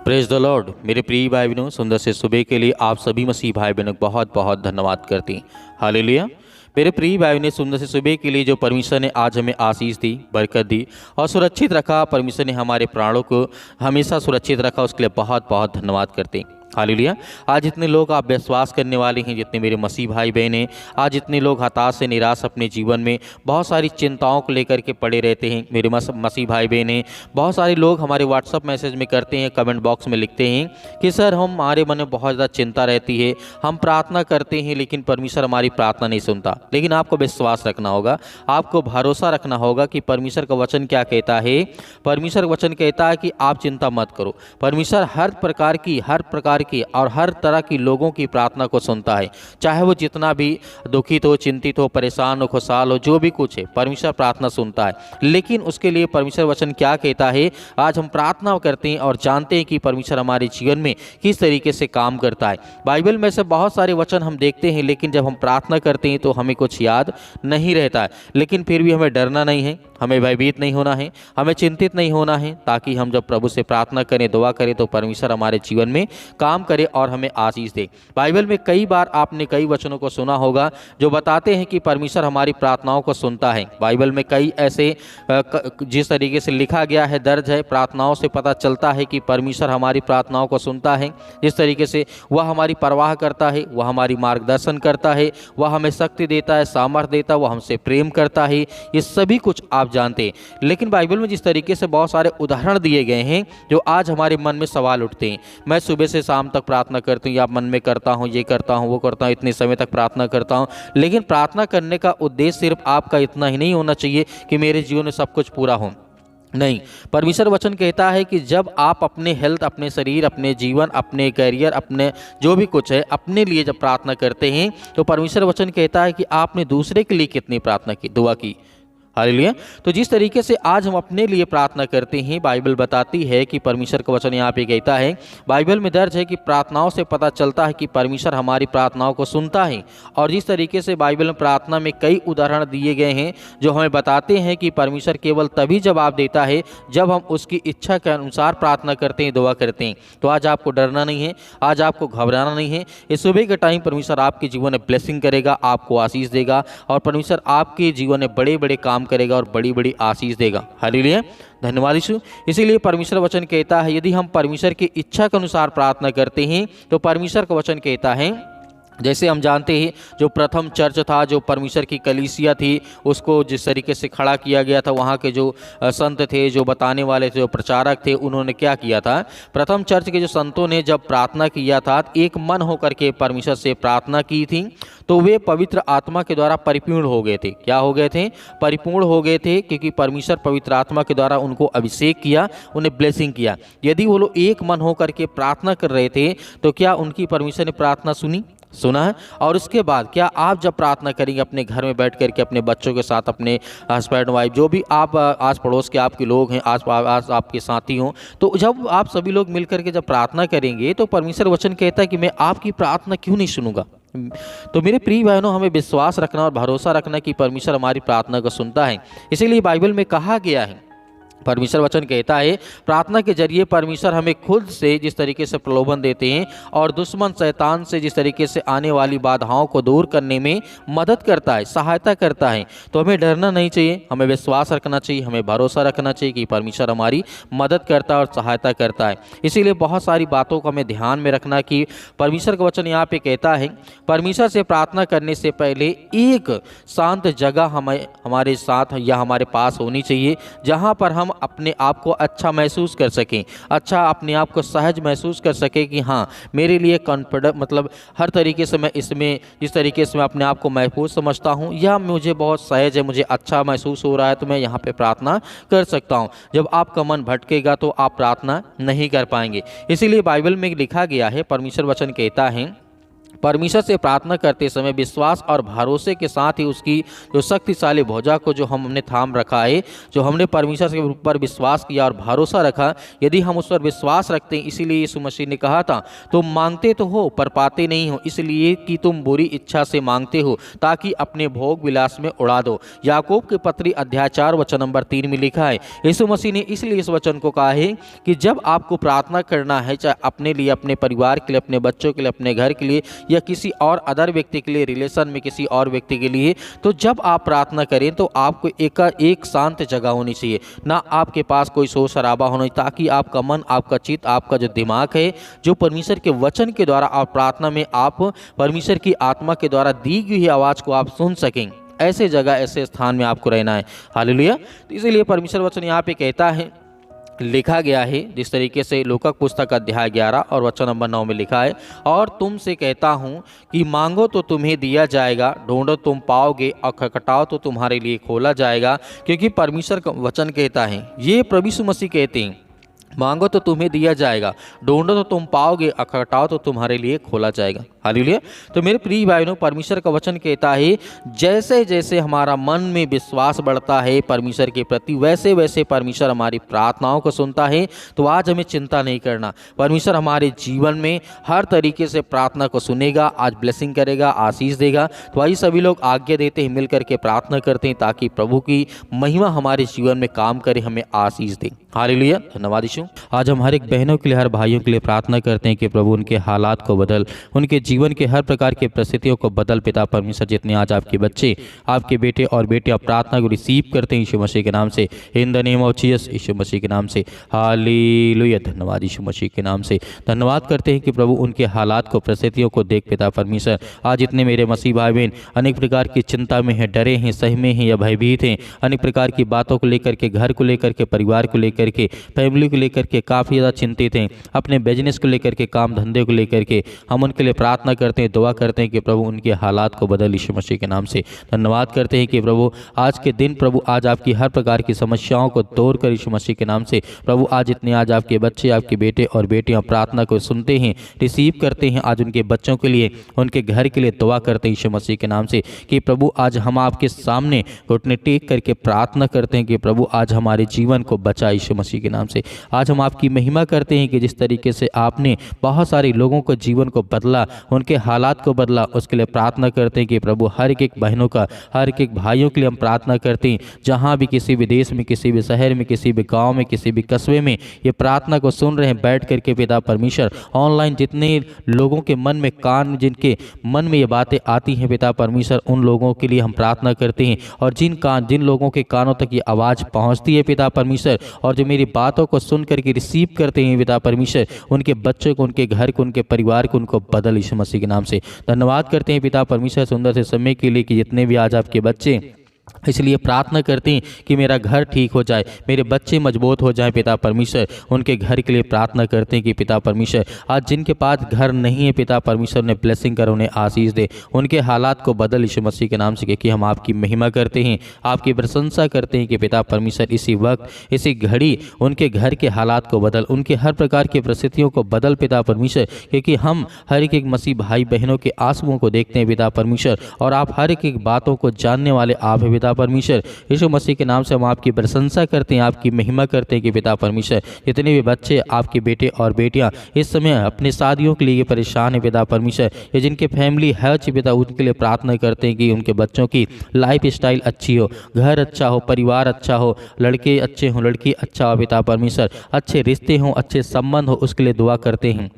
Praise the Lord. मेरे प्रिय भाई बहनों, सुंदर से सुबह के लिए आप सभी मसीह भाई बहनों को बहुत बहुत धन्यवाद करती हैं। हालेलुया। मेरे प्रिय भाई बहनों, सुंदर से सुबह के लिए जो परमेश्वर ने आज हमें आशीष दी, बरकत दी और सुरक्षित रखा, परमेश्वर ने हमारे प्राणों को हमेशा सुरक्षित रखा, उसके लिए बहुत बहुत धन्यवाद करते हैं। हालेलुया। आज जितने लोग आप विश्वास करने वाले हैं, जितने मेरे मसीह भाई बहन हैं, आज जितने लोग हताश से निराश अपने जीवन में बहुत सारी चिंताओं को लेकर के पड़े रहते हैं, मेरे मसीह भाई बहन हैं। बहुत सारे लोग हमारे व्हाट्सअप मैसेज में करते हैं, कमेंट बॉक्स में लिखते हैं कि सर हमारे मन में बहुत ज़्यादा चिंता रहती है, हम प्रार्थना करते हैं लेकिन परमेश्वर हमारी प्रार्थना नहीं सुनता। लेकिन आपको विश्वास रखना होगा, आपको भरोसा रखना होगा कि परमेश्वर का वचन क्या कहता है। परमेश्वर का वचन कहता है कि आप चिंता मत करो। परमेश्वर हर प्रकार की और हर तरह की लोगों की प्रार्थना को सुनता है, चाहे वो जितना भी दुखित हो, चिंतित हो, परेशान हो, खुशहाल हो, जो भी कुछ है, परमेश्वर प्रार्थना सुनता है। लेकिन उसके लिए परमेश्वर वचन क्या कहता है, आज हम प्रार्थना करते हैं और जानते हैं कि परमेश्वर हमारे जीवन में किस तरीके से काम करता है। बाइबल में से बहुत सारे वचन हम देखते हैं, लेकिन जब हम प्रार्थना करते हैं तो हमें कुछ याद नहीं रहता है। लेकिन फिर भी हमें डरना नहीं है, हमें भयभीत नहीं होना है, हमें चिंतित नहीं होना है, ताकि हम जब प्रभु से प्रार्थना करें, दुआ करें तो परमेश्वर हमारे जीवन में काम करे और हमें आशीष दे। बाइबल में कई बार आपने कई वचनों को सुना होगा जो बताते हैं कि परमेश्वर हमारी प्रार्थनाओं को सुनता है। बाइबल में कई ऐसे जिस तरीके से लिखा गया है, दर्ज है, प्रार्थनाओं से पता चलता है कि परमेश्वर हमारी प्रार्थनाओं को सुनता है। जिस तरीके से वह हमारी परवाह करता है, वह हमारी मार्गदर्शन करता है, वह हमें शक्ति देता है, सामर्थ्य देता है, वह हमसे प्रेम करता है, ये सभी कुछ आप जानते हैं। लेकिन बाइबल में जिस तरीके से बहुत सारे उदाहरण दिए गए हैं जो आज हमारे मन में सवाल उठते हैं। मैं सुबह से शाम तक प्रार्थना करती हूँ, या मन में करता हूँ, ये करता हूँ, वो करता हूँ, इतने समय तक प्रार्थना करता हूँ। लेकिन प्रार्थना करने का उद्देश्य सिर्फ आपका इतना ही नहीं होना चाहिए कि मेरे जीवन में सब कुछ पूरा हो। नहीं, परमेश्वर वचन कहता है कि जब आप अपने हेल्थ, अपने शरीर, अपने जीवन, अपने करियर, अपने जो भी कुछ है, अपने लिए जब प्रार्थना करते हैं तो परमेश्वर वचन कहता है कि आपने दूसरे के लिए कितनी प्रार्थना की, दुआ की। हालेलुया। तो जिस तरीके से आज हम अपने लिए प्रार्थना करते हैं, बाइबल बताती है कि परमेश्वर का वचन यहाँ पे कहता है, बाइबल में दर्ज है कि प्रार्थनाओं से पता चलता है कि परमेश्वर हमारी प्रार्थनाओं को सुनता है। और जिस तरीके से बाइबल में प्रार्थना में कई उदाहरण दिए गए हैं जो हमें बताते हैं कि परमेश्वर केवल तभी जवाब देता है जब हम उसकी इच्छा के अनुसार प्रार्थना करते हैं, दुआ करते हैं। तो आज आपको डरना नहीं है, आज आपको घबराना नहीं है। इस सुबह के टाइम परमेश्वर आपके जीवन में ब्लेसिंग करेगा, आपको आशीष देगा और परमेश्वर आपके जीवन में बड़े बड़े काम करेगा और बड़ी बड़ी आशीष देगा। हालेलुया। धन्यवाद यीशु। इसीलिए परमेश्वर वचन कहता है, यदि हम परमेश्वर की इच्छा के अनुसार प्रार्थना करते हैं तो परमेश्वर का वचन कहता है, जैसे हम जानते हैं जो प्रथम चर्च था, जो परमेश्वर की कलीसिया थी, उसको जिस तरीके से खड़ा किया गया था, वहाँ के जो संत थे, जो बताने वाले थे, जो प्रचारक थे, उन्होंने क्या किया था, प्रथम चर्च के जो संतों ने जब प्रार्थना किया था, एक मन होकर के परमेश्वर से प्रार्थना की थी, तो वे पवित्र आत्मा के द्वारा परिपूर्ण हो गए थे। क्या हो गए थे? परिपूर्ण हो गए थे, क्योंकि परमेश्वर पवित्र आत्मा के द्वारा उनको अभिषेक किया, उन्हें ब्लेसिंग किया। यदि वो लोग एक मन होकर के प्रार्थना कर रहे थे तो क्या उनकी परमेश्वर ने प्रार्थना सुना है? और उसके बाद क्या आप जब प्रार्थना करेंगे अपने घर में बैठ करके, अपने बच्चों के साथ, अपने हस्बैंड वाइफ, जो भी आप आस पड़ोस के आपके लोग हैं, आस आपके साथी हों, तो जब आप सभी लोग मिल करके जब प्रार्थना करेंगे तो परमेश्वर वचन कहता है कि मैं आपकी प्रार्थना क्यों नहीं सुनूंगा। तो मेरे प्रिय बहनों, हमें विश्वास रखना और भरोसा रखना कि परमेश्वर हमारी प्रार्थना को सुनता है। इसीलिए बाइबल में कहा गया है, परमेश्वर वचन कहता है, प्रार्थना के जरिए परमेश्वर हमें खुद से जिस तरीके से प्रलोभन देते हैं और दुश्मन शैतान से जिस तरीके से आने वाली बाधाओं को दूर करने में मदद करता है, सहायता करता है। तो हमें डरना नहीं चाहिए, हमें विश्वास रखना चाहिए, हमें भरोसा रखना चाहिए कि परमेश्वर हमारी मदद करता है और सहायता करता है। इसीलिए बहुत सारी बातों को हमें ध्यान में रखना कि परमेश्वर का वचन यहाँ पे कहता है, परमेश्वर से प्रार्थना करने से पहले एक शांत जगह हमारे साथ या हमारे पास होनी चाहिए, जहाँ पर हम अपने आप को अच्छा महसूस कर सकें, अच्छा अपने आप को सहज महसूस कर सकें कि हाँ, मेरे लिए कॉन्फिडेंट, मतलब हर तरीके से मैं इसमें जिस तरीके से मैं अपने आप को महफूज समझता हूँ या मुझे बहुत सहज है, मुझे अच्छा महसूस हो रहा है, तो मैं यहाँ पे प्रार्थना कर सकता हूँ। जब आपका मन भटकेगा तो आप प्रार्थना नहीं कर पाएंगे। इसीलिए बाइबल में लिखा गया है, परमेश्वर वचन कहता है, परमेश्वर से प्रार्थना करते समय विश्वास और भरोसे के साथ ही उसकी जो शक्तिशाली भुजा को जो हमने थाम रखा है, जो हमने परमेश्वर के ऊपर विश्वास किया और भरोसा रखा, यदि हम उस पर विश्वास रखते हैं, इसीलिए यीशु मसीह ने कहा था तुम मांगते तो हो पर पाते नहीं हो, इसलिए कि तुम बुरी इच्छा से मांगते हो ताकि अपने भोग विलास में उड़ा दो। याकूब के पत्री अध्याय 4 वचन नंबर 3 में लिखा है। यीशु मसीह ने इसलिए इस वचन को कहा है कि जब आपको प्रार्थना करना है, चाहे अपने लिए, अपने परिवार के लिए, अपने बच्चों के लिए, अपने घर के लिए या किसी और अदर व्यक्ति के लिए, रिलेशन में किसी और व्यक्ति के लिए, तो जब आप प्रार्थना करें तो आपको एक शांत जगह होनी चाहिए, ना आपके पास कोई शोर शराबा होना चाहिए, ताकि आपका मन, आपका चित्त, आपका जो दिमाग है, जो परमेश्वर के वचन के द्वारा आप प्रार्थना में आप परमेश्वर की आत्मा के द्वारा दी गई आवाज़ को आप सुन सकें। ऐसे जगह, ऐसे स्थान में आपको रहना है। हालेलुया। तो इसीलिए परमेश्वर वचन यहाँ पे कहता है, लिखा गया है जिस तरीके से लूका पुस्तक अध्याय 11 और वचन नंबर 9 में लिखा है, और तुमसे कहता हूँ कि मांगो तो तुम्हें दिया जाएगा, ढूंढो तुम पाओगे, और खटखटाओ तो तुम्हारे लिए खोला जाएगा। क्योंकि परमेश्वर का वचन कहता है, ये प्रभु यीशु मसीह कहते हैं, मांगो तो तुम्हें दिया जाएगा, ढूंढो तो तुम पाओगे, और खटखटाओ तो तुम्हारे लिए खोला जाएगा। हालेलुया। तो मेरे प्रिय भाइयों, परमेश्वर का वचन कहता है जैसे जैसे हमारा मन में विश्वास बढ़ता है परमेश्वर के प्रति, वैसे वैसे परमेश्वर हमारी प्रार्थनाओं को सुनता है। तो आज हमें चिंता नहीं करना, परमेश्वर हमारे जीवन में हर तरीके से प्रार्थना को सुनेगा, आज ब्लेसिंग करेगा, आशीष देगा। तो आइए सभी लोग आज्ञा देते हैं, मिल करके प्रार्थना करते हैं ताकि प्रभु की महिमा हमारे जीवन में काम करे, हमें आशीष दे। हालेलुया। धन्यवाद यीशु। आज हम हर एक बहनों के लिए, हर भाइयों के लिए प्रार्थना करते हैं कि प्रभु उनके हालात को बदल, उनके जीवन के हर प्रकार की परिस्थितियों को बदल। पिता परमेश्वर, जितने आज आपके बच्चे, आपके बेटे और बेटियां प्रार्थना को रिसीव करते हैं यीशु मसीह के नाम से, in the name of Jesus, Yeshu Masih के नाम से। हालेलुया। धन्यवाद यीशु मसीह के नाम से। धन्यवाद करते हैं कि प्रभु उनके हालात को, परिस्थितियों को देख पिता परमेश्वर। आज इतने मेरे मसीह भाई बहन अनेक प्रकार की चिंता में हैं, डरे हैं, सहमे हैं या भयभीत हैं, अनेक प्रकार की बातों को लेकर के, घर को लेकर के, परिवार को लेकर के, फैमिली को लेकर के काफ़ी ज़्यादा चिंतित हैं, अपने बिजनेस को लेकर के, काम धंधे को लेकर के। हम उनके लिए प्रार्थना करते हैं, दुआ करते हैं कि प्रभु उनके हालात को बदल यीशु मसीह के नाम से। धन्यवाद करते हैं कि प्रभु आज के दिन, प्रभु आज आपकी हर प्रकार की समस्याओं को तोड़ कर यीशु मसीह के नाम से, प्रभु आज इतने आज आपके बच्चे, आपके बेटे और बेटियां प्रार्थना को सुनते हैं, रिसीव करते हैं। आज उनके बच्चों के लिए, उनके घर के लिए दुआ करते हैं यीशु मसीह के नाम से कि प्रभु आज हम आपके सामने घुटने टेक करके प्रार्थना करते हैं कि प्रभु आज हमारे जीवन को बचा यीशु मसीह के नाम से। आज हम आपकी महिमा करते हैं कि जिस तरीके से आपने बहुत सारे लोगों को जीवन को बदला, उनके हालात को बदला, उसके लिए प्रार्थना करते हैं कि प्रभु हर एक बहनों का, हर एक भाइयों के लिए हम प्रार्थना करते हैं, जहाँ भी किसी भी देश में, किसी भी शहर में, किसी भी गांव में, किसी भी कस्बे में ये प्रार्थना को सुन रहे हैं बैठ करके पिता परमेश्वर। ऑनलाइन जितने लोगों के मन में कान, जिनके मन में ये बातें आती हैं पिता परमेश्वर, उन लोगों के लिए हम प्रार्थना करते हैं। और जिन लोगों के कानों तक ये आवाज़ पहुँचती है पिता परमेश्वर, और जो मेरी बातों को सुन करके रिसीव करते हैं पिता परमेश्वर, उनके बच्चों को, उनके घर को, उनके परिवार को, उनको बदल यीशु मसीह के नाम से। धन्यवाद करते हैं पिता परमेश्वर सुंदर से समय के लिए कि जितने भी आज आपके बच्चे, इसलिए प्रार्थना करते हैं कि मेरा घर ठीक हो जाए, मेरे बच्चे मजबूत हो जाएं पिता परमेश्वर। उनके घर के लिए प्रार्थना करते हैं कि पिता परमेश्वर आज जिनके पास घर नहीं है पिता परमेश्वर ने ब्लेसिंग कर, उन्हें आशीष दे, उनके हालात को बदल यीशु मसीह के नाम से। क्योंकि हम आपकी महिमा करते हैं, आपकी प्रशंसा करते हैं कि पिता परमेश्वर इसी वक्त, इसी घड़ी उनके घर के हालात को बदल, उनके हर प्रकार की परिस्थितियों को बदल पिता परमेश्वर। क्योंकि हम हर एक मसीह भाई बहनों के आंसुओं को देखते हैं पिता परमेश्वर, और आप हर एक बातों को जानने वाले आप हैं पिता परमेश्वर। यीशु मसीह के नाम से हम आपकी प्रशंसा करते हैं, आपकी महिमा करते हैं कि पिता परमेश्वर जितने भी बच्चे, आपके बेटे और बेटियां इस समय अपने शादियों के लिए परेशान है पिता परमेश्वर, या जिनके फैमिली है पिता, उनके लिए प्रार्थना करते हैं कि उनके बच्चों की लाइफ स्टाइल अच्छी हो, घर अच्छा हो, परिवार अच्छा हो, लड़के अच्छे हों, लड़की अच्छा हो पिता परमेश्वर, अच्छे रिश्ते हों, अच्छे संबंध हो, उसके लिए दुआ करते हैं,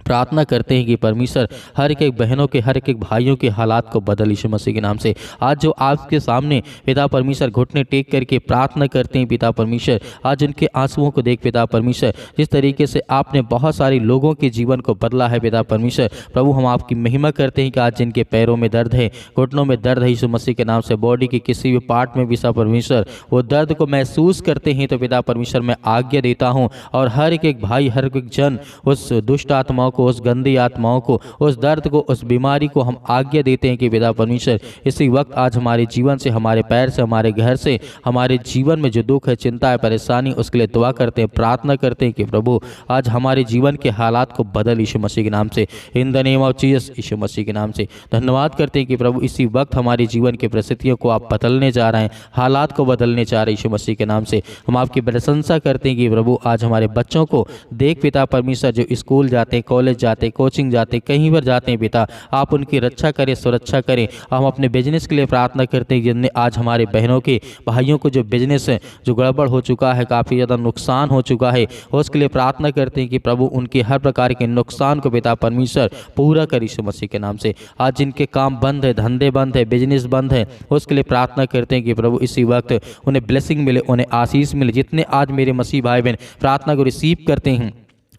प्रार्थना करते हैं कि परमेश्वर हर एक बहनों के, हर एक भाइयों के हालात को बदल यीशु मसीह के नाम से। आज जो आपके सामने पिता परमेश्वर घुटने टेक करके प्रार्थना करते हैं पिता परमेश्वर, आज उनके आंसुओं को देख पिता परमेश्वर, जिस तरीके से आपने बहुत सारे लोगों के जीवन को बदला है पिता परमेश्वर। प्रभु हम आपकी महिमा करते हैं कि आज जिनके पैरों में दर्द है, घुटनों में दर्द है यीशु मसीह के नाम से, बॉडी के किसी भी पार्ट में पिता परमेश्वर वो दर्द को महसूस करते हैं, तो पिता परमेश्वर मैं आज्ञा देता हूँ और हर एक भाई, हर एक जन उस दुष्ट आत्माओं को, उस गंदी आत्माओं को, उस दर्द को, उस बीमारी को हम आज्ञा देते हैं कि पिता परमेश्वर इसी वक्त आज हमारे जीवन से, हमारे पैर से, हमारे घर से, हमारे जीवन में जो दुख है, चिंता है, परेशानी, उसके लिए दुआ करते हैं, प्रार्थना करते हैं कि प्रभु आज हमारे जीवन के हालात को बदल यीशु मसीह के नाम से, in the name of Jesus, Yeshu Masih के नाम से। धन्यवाद करते हैं कि प्रभु इसी वक्त हमारे जीवन की परिस्थितियों को आप बदलने जा रहे हैं, हालात को बदलने जा रहे हैं यीशु मसीह के नाम से। हम आपकी प्रशंसा करते हैं कि प्रभु आज हमारे बच्चों को देख पिता परमेश्वर, जो स्कूल जाते हैं, कॉलेज जाते हैं, कोचिंग जाते हैं, कहीं पर जाते हैं पिता, आप उनकी रक्षा करें, सुरक्षा करें। हम अपने बिजनेस के लिए प्रार्थना करते हैं जिनने आज हमारे बहनों के, भाइयों को जो बिजनेस है, जो गड़बड़ हो चुका है, काफ़ी ज़्यादा नुकसान हो चुका है, उसके लिए प्रार्थना करते हैं कि प्रभु उनके हर प्रकार के नुकसान को पिता परमेश्वर पूरा कर यीशु मसीह के नाम से। आज जिनके काम बंद है, धंधे बंद है, बिजनेस बंद है, उसके लिए प्रार्थना करते हैं कि प्रभु इसी वक्त उन्हें ब्लेसिंग मिले, उन्हें आशीष मिले। जितने आज मेरे मसीह भाई बहन प्रार्थना को रिसीव करते हैं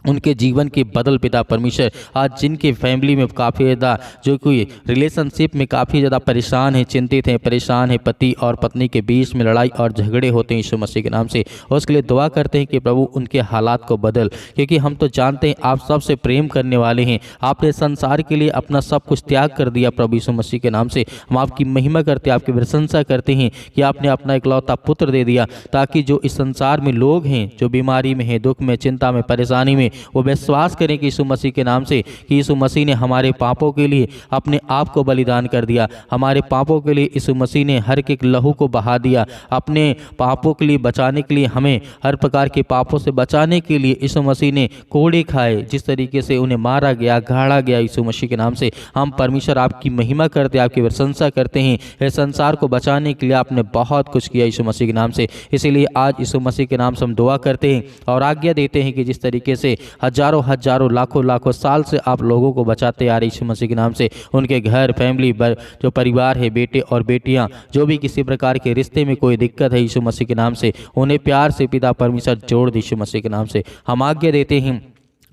उनके जीवन के बदल पिता परमेश्वर। आज जिनके फैमिली में काफ़ी ज़्यादा, जो कोई रिलेशनशिप में काफ़ी ज़्यादा परेशान है, चिंतित हैं, परेशान है, पति और पत्नी के बीच में लड़ाई और झगड़े होते हैं यीशु मसीह के नाम से, उसके लिए दुआ करते हैं कि प्रभु उनके हालात को बदल। क्योंकि हम तो जानते हैं आप सबसे प्रेम करने वाले हैं, आपने संसार के लिए अपना सब कुछ त्याग कर दिया प्रभु यीशु मसीह के नाम से। हम आपकी महिमा करते हैं, आपकी प्रशंसा करते हैं कि आपने अपना इकलौता पुत्र दे दिया, ताकि जो इस संसार में लोग हैं, जो बीमारी में हैं, दुख में, चिंता में, परेशानी में, वो विश्वास करें कि यीशु मसीह के नाम से कि यीशु मसीह ने हमारे पापों के लिए अपने आप को बलिदान कर दिया। हमारे पापों के लिए यीशु मसीह ने हर एक लहू को बहा दिया। अपने पापों के लिए बचाने के लिए, हमें हर प्रकार के पापों से बचाने के लिए यीशु मसीह ने कोड़े खाए। जिस तरीके से उन्हें मारा गया, गाड़ा गया यीशु मसीह के नाम से, हम परमेश्वर आपकी महिमा करते, आपकी प्रशंसा करते हैं। इस संसार को बचाने के लिए आपने बहुत कुछ किया यीशु मसीह के नाम से। इसीलिए आज यीशु मसीह के नाम से हम दुआ करते हैं और आज्ञा देते हैं कि जिस तरीके से हजारों हजारों लाखों साल से आप लोगों को बचाते आ रहे यीशु मसीह के नाम से, उनके घर, फैमिली, जो परिवार है, बेटे और बेटियां, जो भी किसी प्रकार के रिश्ते में कोई दिक्कत है यीशु मसीह के नाम से, उन्हें प्यार से पिता परमेश्वर जोड़ दे यीशु मसीह के नाम से। हम आज्ञा देते हैं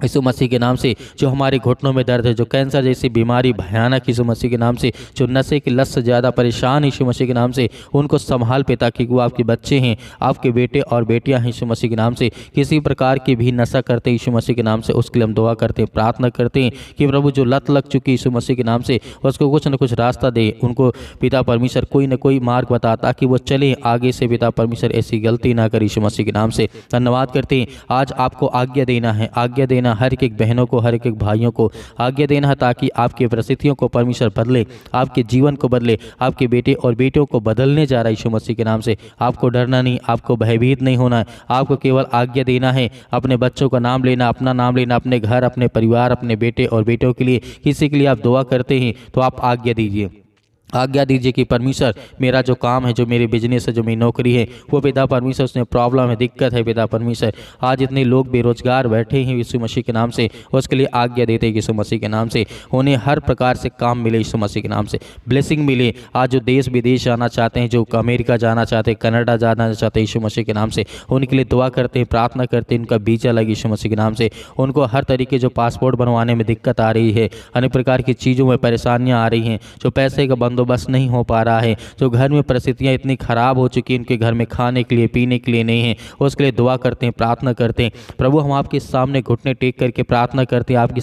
यीशु मसीह के नाम से, जो हमारे घुटनों में दर्द है, जो कैंसर जैसी बीमारी भयानक यीशु मसीह के नाम से, जो नशे की लत से ज़्यादा परेशान यीशु मसीह के नाम से, उनको संभाल पिता, कि वो आपके बच्चे हैं, आपके बेटे और बेटियां हैं यीशु मसीह के नाम से। किसी प्रकार की भी नशा करते यीशु मसीह के नाम से, उसके लिए हम दुआ करते हैं, प्रार्थना करते हैं कि प्रभु जो लत लग चुकी यीशु मसीह के नाम से, उसको कुछ न कुछ रास्ता दे, उनको पिता परमेश्वर कोई न कोई मार्ग बता, ताकि वो चले आगे से पिता परमेश्वर, ऐसी गलती ना करे यीशु मसीह के नाम से। धन्यवाद करते हैं। आज आपको आज्ञा देना है, आज्ञा देना हर एक बहनों को, हर एक भाइयों को आज्ञा देना है, ताकि आपकी परिस्थितियों को परमेश्वर बदले, आपके जीवन को बदले, आपके बेटे और बेटियों को बदलने जा रहा है यीशु मसीह के नाम से। आपको डरना नहीं, आपको भयभीत नहीं होना है, आपको केवल आज्ञा देना है, अपने बच्चों का नाम लेना, अपना नाम लेना, अपने घर, अपने परिवार, अपने बेटे और बेटियों के लिए, किसी के लिए आप दुआ करते हैं तो आप आज्ञा दीजिए, आज्ञा दीजिए कि परमेश्वर मेरा जो काम है, जो मेरी बिजनेस है, जो मेरी नौकरी है, वो पिता परमेश्वर उसमें प्रॉब्लम है, दिक्कत है पिता परमेश्वर। आज इतने लोग बेरोजगार बैठे हैं यीशु मसीह के नाम से, उसके लिए आज्ञा देते हैं यीशु मसीह के नाम से, उन्हें हर प्रकार से काम मिले यीशु मसीह के नाम से, ब्लेसिंग मिले। आज जो देश विदेश जाना चाहते हैं, जो अमेरिका जाना चाहते हैं, कनाडा जाना चाहते हैं यीशु मसीह के नाम से, उनके लिए दुआ करते हैं, प्रार्थना करते हैं, उनका वीजा लगे यीशु मसीह के नाम से। उनको हर तरीके जो पासपोर्ट बनवाने में दिक्कत आ रही है, अनेक प्रकार की चीज़ों में परेशानियाँ आ रही हैं, जो पैसे का बंदोबस्त नहीं हो पा रहा है, जो घर में परिस्थितियां इतनी खराब हो चुकी हैं, उनके घर में खाने के लिए, पीने के लिए नहीं है, उसके लिए दुआ करते हैं, प्रार्थना करते हैं। प्रभु हम आपके सामने घुटने टेक करके प्रार्थना करते हैं, आपके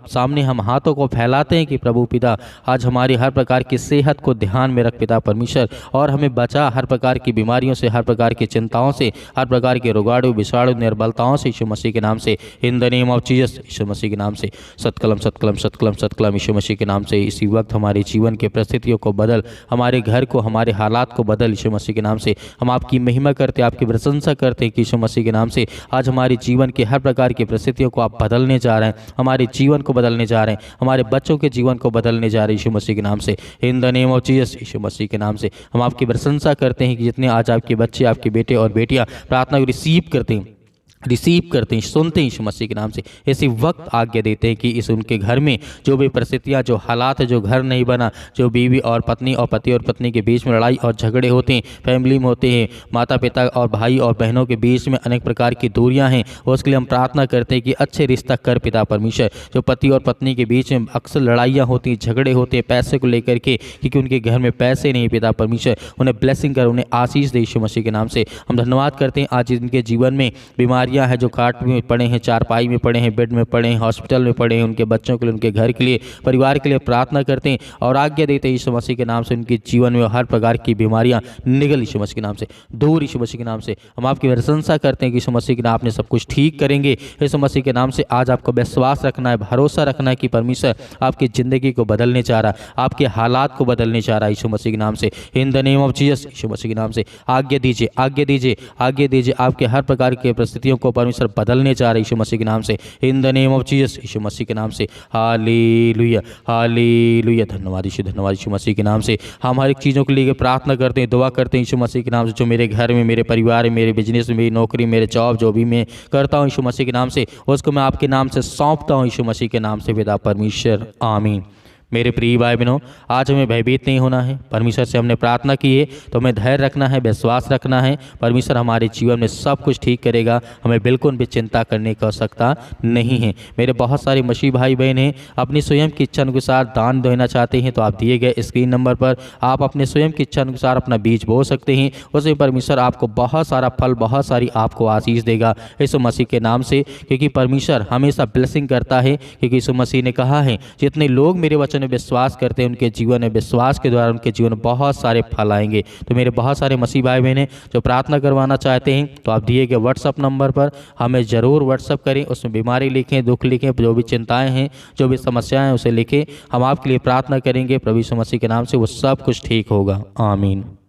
सामने हम हाथों को फैलाते हैं कि प्रभु पिता आज हमारी हर प्रकार की सेहत को ध्यान में रख पिता परमेश्वर, और हमें बचा हर प्रकार की बीमारियों से, हर प्रकार की चिंताओं से, हर प्रकार के रोगाणु, विषाणु, निर्बलताओं से यीशु मसीह के नाम से, in the name of Jesus, Yeshu Masih के नाम से। सत्कलम सत्कलम सत्कलम सत्कलम यीशु मसीह के नाम से। इसी वक्त हमारे जीवन के परिस्थितियों को बदल, हमारे घर को, हमारे हालात को बदल यीशु मसीह के नाम से। हम आपकी महिमा करते, आपकी प्रशंसा करते हैं कि यीशु मसीह के नाम से आज हमारे जीवन के हर प्रकार की परिस्थितियों को आप बदलने जा रहे हैं, हमारे जीवन को बदलने जा रहे हैं, हमारे बच्चों के जीवन को बदलने जा रहे हैं यीशु मसीह के नाम से, in the name of Jesus, Yeshu Masih के नाम से। हम आपकी प्रशंसा करते हैं कि जितने आज आपके बच्चे, आपके बेटे और बेटियां प्रार्थना को रिसीव करते हैं, सुनते हैं यीशु मसीह के नाम से, इसी वक्त आज्ञा देते हैं कि इस उनके घर में जो भी परिस्थितियां, जो हालात है, जो घर नहीं बना, जो बीवी और पत्नी और पति और पत्नी के बीच में लड़ाई और झगड़े होते हैं, फैमिली में होते हैं, माता पिता और भाई और बहनों के बीच में अनेक प्रकार की दूरियां हैं, उसके लिए हम प्रार्थना करते हैं कि अच्छे रिश्ता कर पिता परमेश्वर। जो पति और पत्नी के बीच में अक्सर लड़ाइयाँ होती हैं, झगड़े होते हैं पैसे को लेकर के, क्योंकि उनके घर में पैसे नहीं पिता परमेश्वर, उन्हें ब्लेसिंग कर, उन्हें आशीष दे यीशु मसीह के नाम से। हम धन्यवाद करते हैं आज इनके जीवन में बीमारी बीमारियां हैं, जो खाट में पड़े हैं, चारपाई में पड़े हैं, बेड में पड़े हैं, हॉस्पिटल में पड़े हैं, उनके बच्चों के लिए, उनके घर के लिए, परिवार के लिए प्रार्थना करते हैं और आज्ञा देते हैं यीशु मसीह के नाम से उनके जीवन में हर प्रकार की बीमारियां निकल यीशु मसीह के नाम से दूर, यीशु मसीह के नाम से। हम आपकी प्रशंसा करते हैं कि यीशु मसीह के नाम आपने सब कुछ ठीक करेंगे। यीशु मसीह के नाम से आज आपको विश्वास रखना है, भरोसा रखना है कि परमेश्वर आपकी ज़िंदगी को बदलने चाह रहा है, आपके हालात को बदलने चाह रहा है यीशु मसीह के नाम से। In the name of Jesus, Yeshu Masih के नाम से आज्ञा दीजिए, आज्ञा दीजिए, आज्ञा दीजिए। आपके हर प्रकार की परिस्थितियों को परमेश्वर बदलने चाह रहा है यीशु मसीह के नाम से। In the name of Jesus, Yeshu Masih के नाम से। Hallelujah, hallelujah. धन्यवाद यीशु, धन्यवाद यीशु मसीह के नाम से। हम हर एक चीज़ों के लिए प्रार्थना करते हैं, दुआ करते हैं यीशु मसीह के नाम से। जो मेरे घर में, मेरे परिवार में, मेरे बिजनेस में, मेरी नौकरी, मेरे जॉब, जो भी मैं करता हूँ यीशु मसीह के नाम से, उसको मैं आपके नाम से सौंपता हूँ यीशु मसीह के नाम से। पिता परमेश्वर, आमीन। मेरे प्रिय भाई बहनों, आज हमें भयभीत नहीं होना है। परमेश्वर से हमने प्रार्थना की है तो हमें धैर्य रखना है, विश्वास रखना है। परमेश्वर हमारे जीवन में सब कुछ ठीक करेगा, हमें बिल्कुल भी चिंता करने की आवश्यकता नहीं है। मेरे बहुत सारे मसीह भाई बहन हैं, अपनी स्वयं की इच्छा अनुसार दान देना चाहते हैं तो आप दिए गए स्क्रीन नंबर पर आप अपने स्वयं की इच्छा अनुसार अपना बीज बो सकते हैं। उसमें परमेश्वर आपको बहुत सारा फल, बहुत सारी आपको आशीष देगा यीशु मसीह के नाम से, क्योंकि परमेश्वर हमेशा ब्लेसिंग करता है। क्योंकि यीशु मसीह ने कहा है, जितने लोग मेरे वचन में विश्वास करते हैं उनके जीवन में, विश्वास के द्वारा उनके जीवन में बहुत सारे फल आएंगे। तो मेरे बहुत सारे मसीह भाई बहन जो प्रार्थना करवाना चाहते हैं तो आप दिए गए व्हाट्सअप नंबर पर हमें ज़रूर व्हाट्सअप करें। उसमें बीमारी लिखें, दुख लिखें, जो भी चिंताएं हैं, जो भी समस्याएं हैं उसे लिखें। हम आपके लिए प्रार्थना करेंगे। प्रभु यीशु मसीह के नाम से वो सब कुछ ठीक होगा। आमीन।